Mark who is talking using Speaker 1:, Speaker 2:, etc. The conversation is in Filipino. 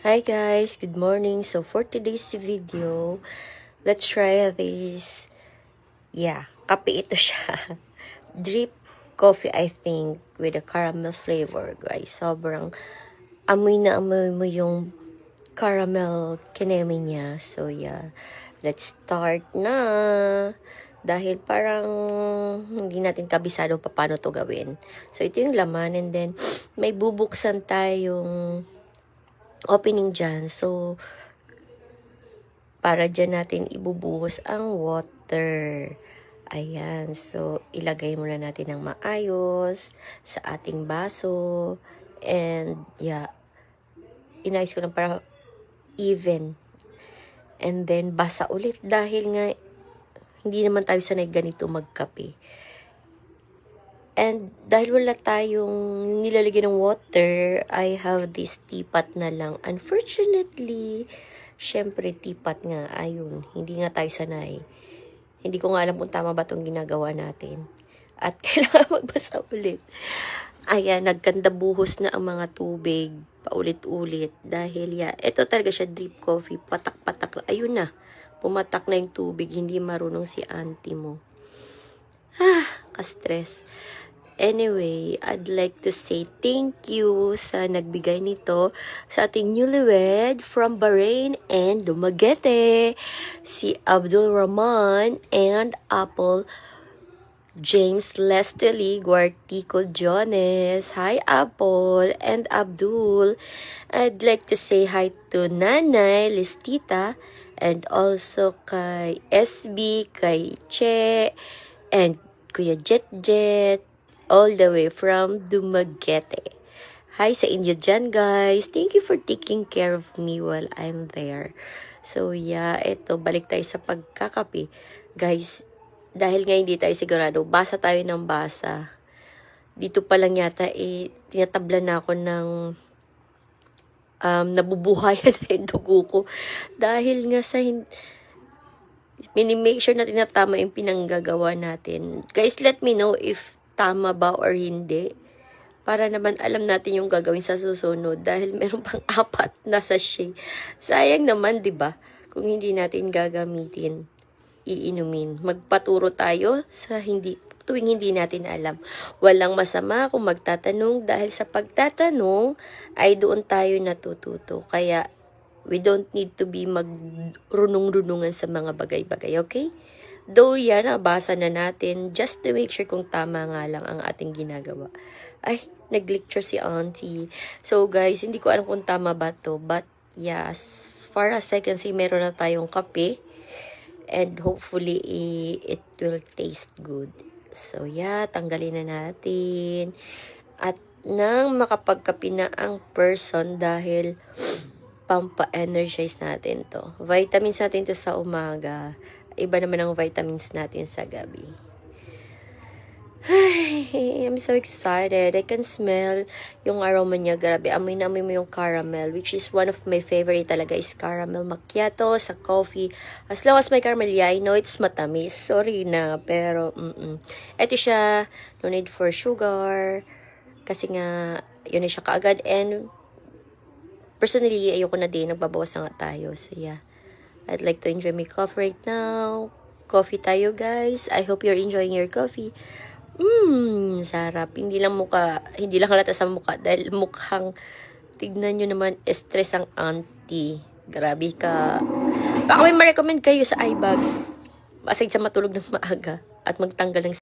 Speaker 1: Hi guys, good morning. So for today's video, let's try this. Kape ito siya. Drip coffee, I think, with a caramel flavor, guys. Sobrang amoy na amoy mo yung caramel kineme niya. So let's start na. Dahil parang hindi natin kabisado pa paano to gawin. So ito yung laman, and then may bubuksan tayong opening dyan. So, para dyan natin ibubuhos ang water. Ayan. So, ilagay muna natin ng maayos sa ating baso. And, inayos ko lang para even. And then, basa ulit dahil nga hindi naman tayo sanay ganito magkape. And dahil wala tayong nilalagay ng water, I have this teapot na lang. Unfortunately, syempre teapot nga, ayun, hindi nga tayo sanay. Hindi ko nga alam kung tama ba itong ginagawa natin. At kailangan magbasa ulit. Ayan, nagkanda buhos na ang mga tubig, paulit-ulit. Dahil ito talaga siya drip coffee, patak-patak. Ayun na, pumatak na yung tubig, hindi marunong si auntie mo. Ka-stress. Anyway, I'd like to say thank you sa nagbigay nito sa ating newlywed from Bahrain and Dumaguete, si Abdul Rahman and Apple James Lestely Guartico Jones. Hi Apple and Abdul. I'd like to say hi to Nanay Listita and also kay SB, kay Che, and Kuya Jet, all the way from Dumaguete. Hi sa inyo dyan, guys. Thank you for taking care of me while I'm there. So, ito, balik tayo sa pagkakape. Guys, dahil nga hindi tayo sigurado, basa tayo ng basa. Dito pa lang yata, tinatabla na ako ng nabubuhayan na yung dugo ko. Dahil nga sa minimake sure na tinatama yung pinanggagawa natin. Guys, let me know if tama ba or hindi. Para naman alam natin yung gagawin sa susunod. Dahil meron pang 4 na sachet. Sayang naman, di ba? Kung hindi natin gagamitin, iinumin. Magpaturo tayo sa tuwing hindi natin alam. Walang masama kung magtatanong dahil sa pagtatanong ay doon tayo natututo. Kaya we don't need to be magrunong-runungan sa mga bagay-bagay, okay? Though nabasa na natin just to make sure kung tama nga lang ang ating ginagawa. Ay, nag-lecture si auntie. So guys, hindi ko alam kung tama ba to. But yes, far as I can see, meron na tayong kape. And hopefully, it will taste good. So tanggalin na natin. At nang makapagkape na ang person dahil pampa-energize natin to. Vitamins natin to sa umaga. Iba naman ang vitamins natin sa gabi. I'm so excited. I can smell yung aroma niya. Grabe, amoy na amoy mo yung caramel, which is one of my favorite talaga is caramel macchiato sa coffee. As long as may caramel, I know it's matamis. Sorry na, pero Ito siya, no need for sugar. Kasi nga, yun na siya kaagad. And personally, ayoko na din. Nagbabawas na nga tayo. So I'd like to enjoy my coffee right now. Coffee tayo, guys. I hope you're enjoying your coffee. Sarap. Hindi lang halata sa mukha dahil mukhang, tignan nyo naman, stress ang auntie. Grabe ka. Baka may ma-recommend kayo sa eye bags. Aside sa matulog ng maaga at magtanggal ng